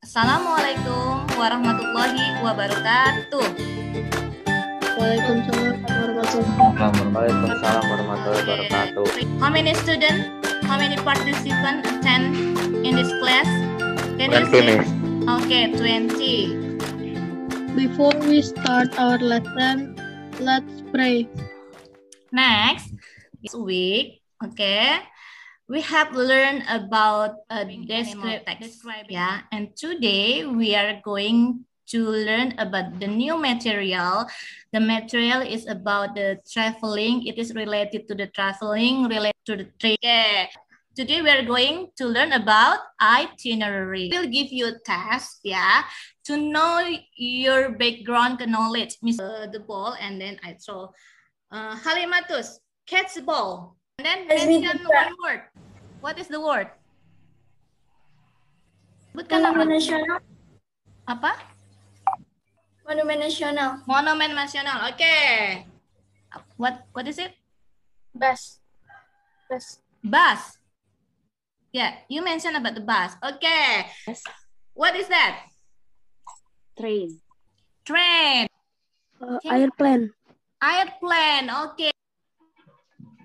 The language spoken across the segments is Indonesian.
Assalamualaikum warahmatullahi wabarakatuh. Waalaikumsalam warahmatullahi wabarakatuh. How many students, how many participants attend in this class? Can you see? Okay, 20. Before we start our lesson, let's pray. Next, this week, okay, we have learned about a descriptive text, yeah, and today we are going to learn about the new material. The material is about the traveling. It is related to the traveling, related to the trip. Okay. Today we are going to learn about itinerary. We'll give you a test, yeah, to know your background knowledge. The ball, and then I throw. Halimatus, catch the ball. And then mention one word. What is the word? Monumen nasional. Apa? Monumen nasional. Monumen nasional. Okay. What is it? Bus. Bus. Yeah, you mentioned about the bus. Okay. Yes. What is that? Train. Train. Airplane. Airplane. Okay.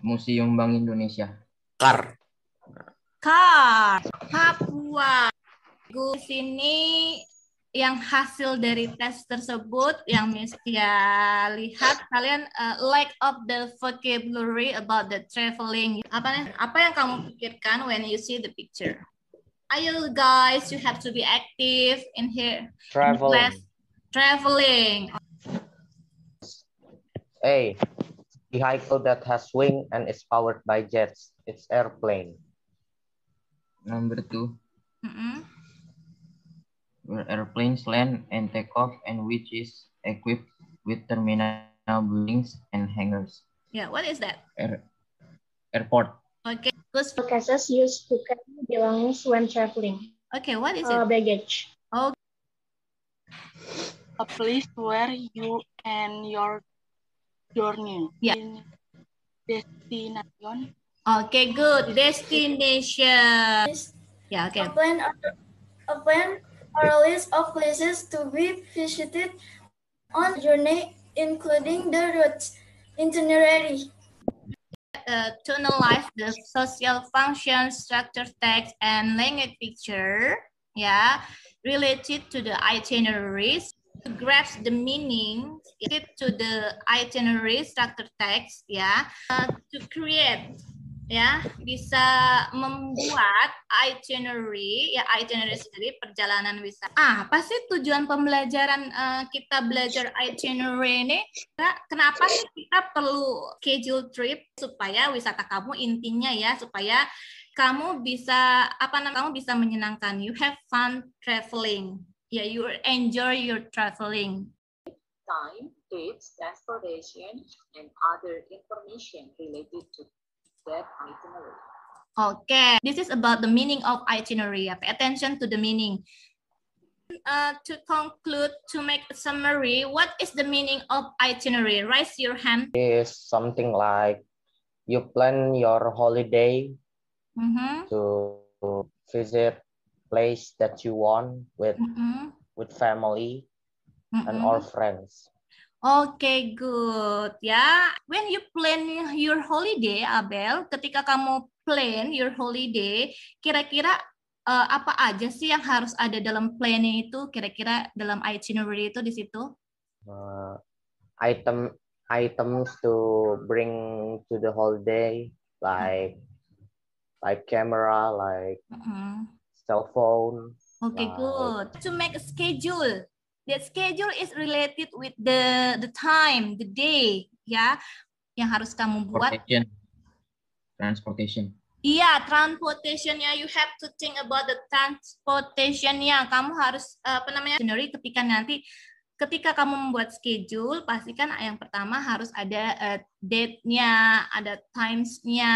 Museum Bank Indonesia. Car. Papua. Di sini yang hasil dari tes tersebut yang mesti lihat kalian lack of the vocabulary about the traveling. Apa yang kamu pikirkan when you see the picture? Ayo guys, you have to be active in here. Traveling. A. Vehicle that has wing and is powered by jets. It's airplane. Number 2. Where airplanes land and take off and which is equipped with terminal buildings and hangars. Yeah, what is that? Airport. Okay. Cases used to carry belongings when traveling. Okay, what is it? Baggage. Oh. A place where you and your journey. Yeah. Destination. Okay, good. Destination. Yeah, okay. A plan or a list of places to be visited on journey, including the routes, itinerary. To analyze the social functions, structure, text, and language picture, yeah, related to the itineraries. To grasp the meaning to the itinerary, structure, text, ya, to create, ya, bisa membuat itinerary, ya, itinerary sendiri perjalanan wisata. Apa sih tujuan pembelajaran kita belajar itinerary ini? Kenapa sih kita perlu schedule trip supaya wisata kamu intinya ya, supaya kamu bisa kamu bisa menyenangkan. You have fun traveling. Yeah, you enjoy your traveling. Time, dates, transportation, and other information related to that itinerary. Okay, this is about the meaning of itinerary. Pay attention to the meaning. To conclude, to make a summary, what is the meaning of itinerary? Raise your hand. It is something like you plan your holiday to visit place that you want with family and all friends. Okay, good. Ya, when you plan your holiday, Abel, ketika kamu plan your holiday, kira-kira apa aja sih yang harus ada dalam planning itu? Kira-kira dalam itinerary itu di situ? Items to bring to the holiday, like camera, like cell phone. Okay, good. To make a schedule. That schedule is related with the time, the day, ya, yang harus kamu buat. Transportation. Iya, transportation-nya. You have to think about the transportation-nya. Kamu harus itinerary ketika kamu membuat schedule, pastikan yang pertama harus ada date-nya, ada times-nya,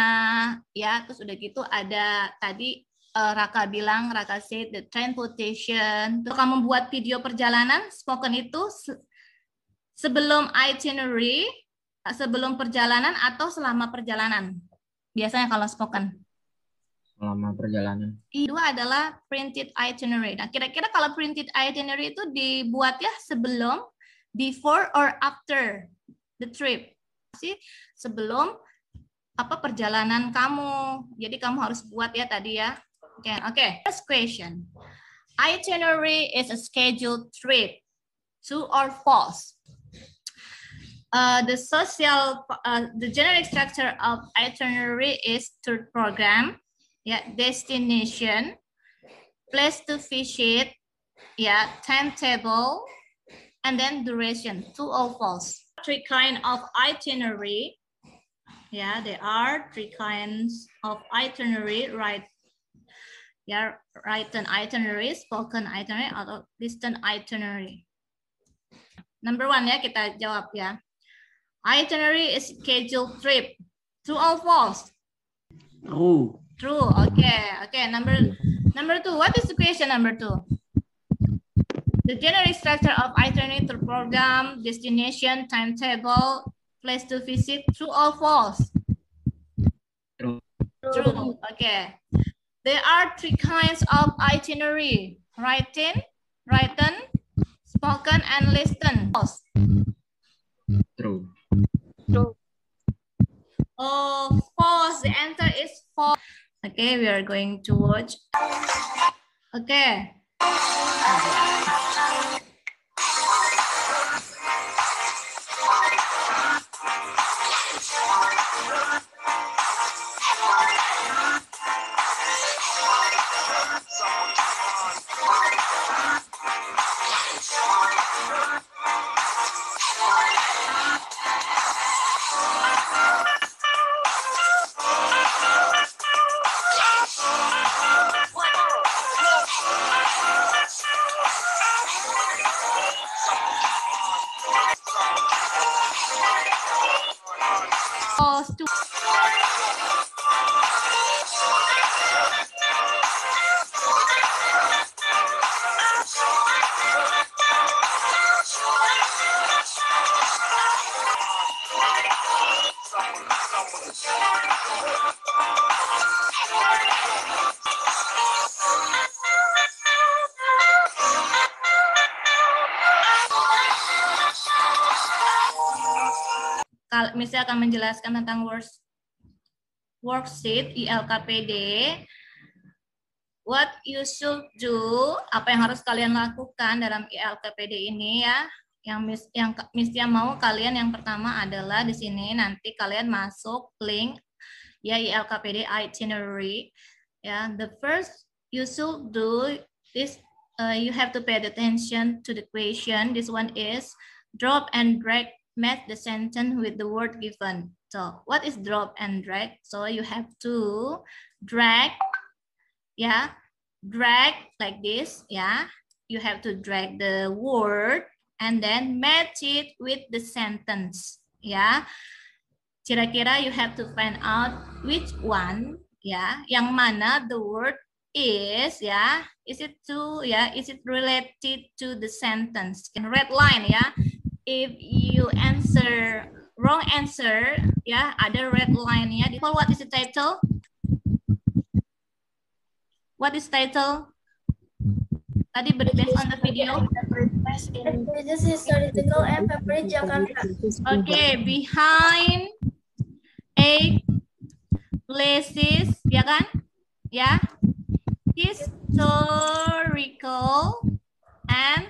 ya. Terus udah gitu ada tadi Raka said the transportation. Kalau kamu buat video perjalanan, spoken itu sebelum itinerary, sebelum perjalanan atau selama perjalanan. Biasanya kalau spoken. selama perjalanan. Kedua adalah printed itinerary. Nah, kira-kira kalau printed itinerary itu dibuat ya sebelum, before or after the trip. Sih sebelum apa perjalanan kamu. Jadi kamu harus buat ya tadi ya. Oke. First question. Itinerary is a scheduled trip. True or false? The generic structure of itinerary is tour program, destination, place to visit, timetable, and then duration. True or false? Three kinds of itinerary. There are three kinds of itinerary, right? Written itinerary, spoken itinerary, atau distant itinerary. Number one ya, kita jawab ya. Itinerary is scheduled trip. True or false? True. True. Okay. Number two. What is the question number two? The generic structure of itinerary, tour program, destination, timetable, place to visit. True or false? True. True. Okay. There are three kinds of itinerary: written, spoken, and listened. False. True. True. Oh, false. The answer is false. Okay, we are going to watch. Okay. Misalnya akan menjelaskan tentang worksheet ILKPD. What you should do, apa yang harus kalian lakukan dalam ILKPD ini ya. Yang Miss mau kalian yang pertama adalah di sini nanti kalian masuk link ya ILKPD itinerary. Ya, the first you should do this. You have to pay attention to the question. This one is drop and drag. Match the sentence with the word given. So, what is drop and drag? So, you have to drag, drag like this, You have to drag the word and then match it with the sentence, Kira-kira you have to find out which one, yang mana the word is, Is it to, Is it related to the sentence? Red line, If you answer wrong answer, ada red line ya. What is the title? What is title? Tadi based on the video. This is historical and Favourite Jakarta. Okay, behind 8 places, ya kan? Ya. Historical and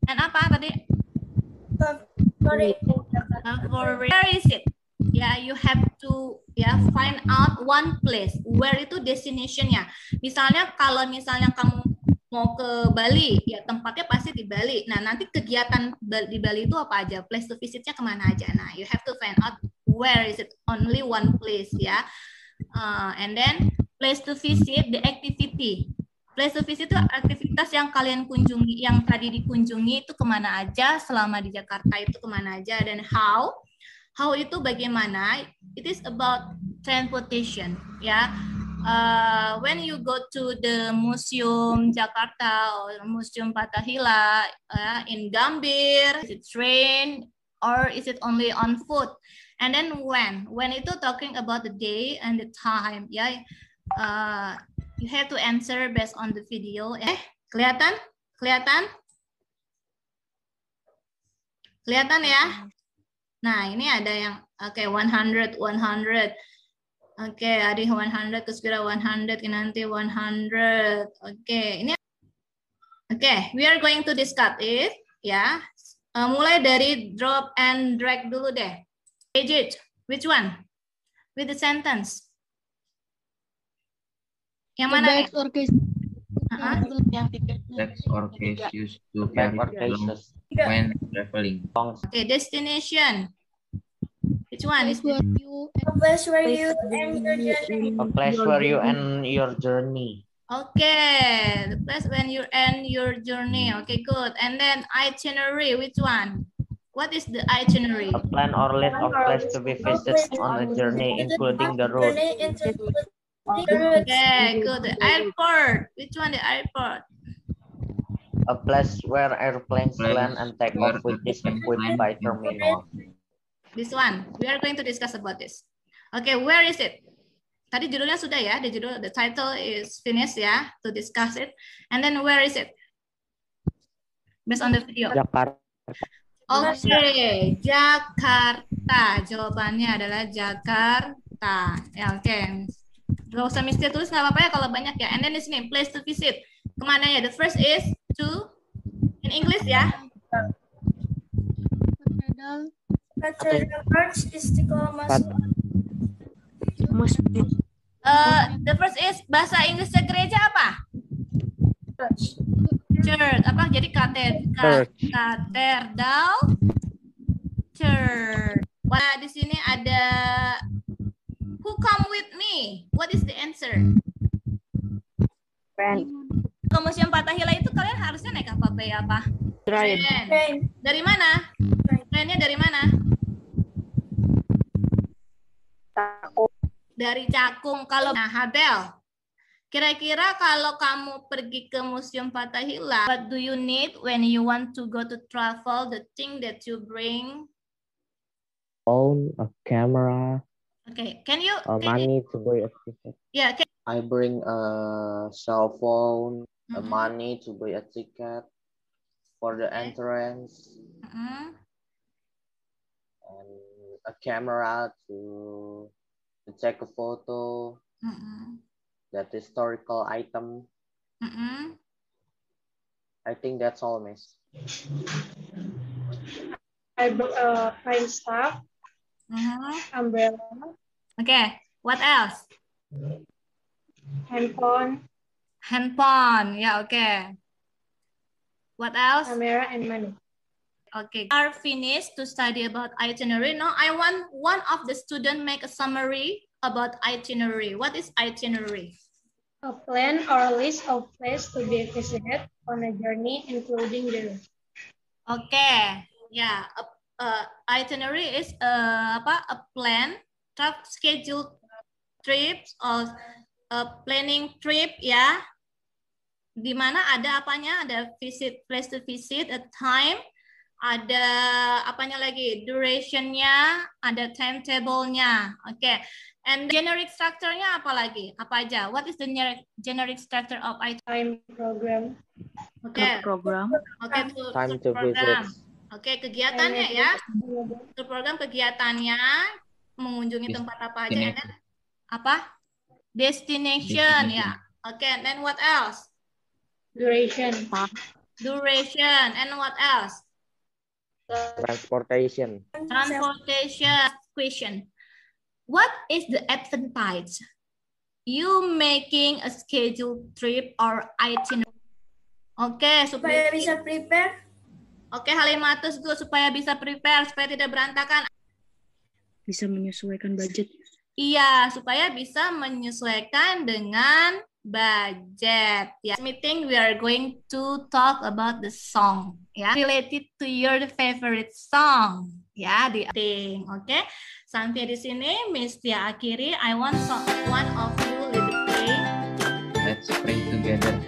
apa tadi? Where is it? You have to find out one place. Where itu destination-nya. Misalnya kalau kamu mau ke Bali, tempatnya pasti di Bali. Nah, nanti kegiatan di Bali itu apa aja? Place to visit-nya kemana aja? Nah, you have to find out where is it. Only one place and then place to visit, the activity. Place to visit itu aktivitas yang kalian kunjungi, yang tadi dikunjungi itu kemana aja, selama di Jakarta itu kemana aja, dan how itu bagaimana, it is about transportation, when you go to the Museum Jakarta or Museum Fathahillah in Gambir, is it train or is it only on foot? And then when itu talking about the day and the time, You have to answer based on the video. Kelihatan? Kelihatan? Kelihatan ya? Nah, ini ada yang oke 100, 100. Oke, ada 100, Kuspira 100, nanti 100. Oke, ini we are going to discuss it ya. Mulai dari drop and drag dulu deh. Page it. Which one? With the sentence. Yang mana? Bags or case. Yang tiga. Bags or case used to carry belongings when traveling. Okay, destination. Which one is it? A place where you end your journey. A place where you end your journey. Okay, the place when you end your journey. Okay, good. And then itinerary, which one? What is the itinerary? A plan or list of places to be visited on a journey, including the route. Okay, good. The airport. Which one? The airport. A place where airplanes land and take off, which is equipped by terminal. This one. We are going to discuss about this. Okay, where is it? Tadi judulnya sudah ya. The title is finished ya. To discuss it. And then where is it? Based on the video. Jakarta. Oke, Jakarta. Jawabannya adalah Jakarta. Ya, oke. Gak usah mesti tulis, nggak apa-apa ya kalau banyak ya. And then di sini, place to visit. Kemana ya? The first is to, in English ya. Cathedral Church, Istiqlal Masjid. The first is, bahasa Inggrisnya gereja apa? Church. Church. Apa? Jadi katedral. Church. Wah, di sini ada who come with me? What is the answer? Friend. Ke Museum Fathahillah itu kalian harusnya naik apa? Apa? Train. Dari mana? Trainnya dari mana? Dari Cakung. Kalau Habel, kira-kira kalau kamu pergi ke Museum Fathahillah, what do you need when you want to go to travel? The thing that you bring? Phone, a camera. Okay, can you? Money to buy a ticket. Yeah. I bring a cell phone, a money to buy a ticket for the entrance, and a camera to take a photo. That historical item. I think that's all, Miss. I brought a fine stuff. Umbrella. Okay. What else? Handphone. Yeah. Okay. What else? Camera and money. Okay. Are finished to study about itinerary. Now I want one of the student make a summary about itinerary. What is itinerary? A plan or a list of places to be visited on a journey, including the route. Okay. Yeah. Itinerary is a plan, scheduled trips or planning trip ya. Di mana ada apanya? Ada visit, place to visit, a time, ada apanya lagi? Durationnya, ada timetable-nya. Okay. And generic structure-nya apa lagi? Apa aja? What is the generic structure of time program? Okay. Program. Okay. Time to visit. Oke, kegiatannya ya. Untuk program kegiatannya mengunjungi tempat apa aja ya kan? Apa? Destination ya. Oke, then what else? Duration. And what else? Transportation. Question. What is the advantage? You making a scheduled trip or itinerary? Oke, supaya bisa prepare. Oke, Halimatus good, supaya bisa prepare, supaya tidak berantakan. Bisa menyesuaikan budget. Iya, supaya bisa menyesuaikan dengan budget. Ya, meeting we are going to talk about the song, ya, related to your favorite song, ya, di thing. Oke, sampai di sini Miss Tia akhiri. I want one of you lead the play. Let's pray together.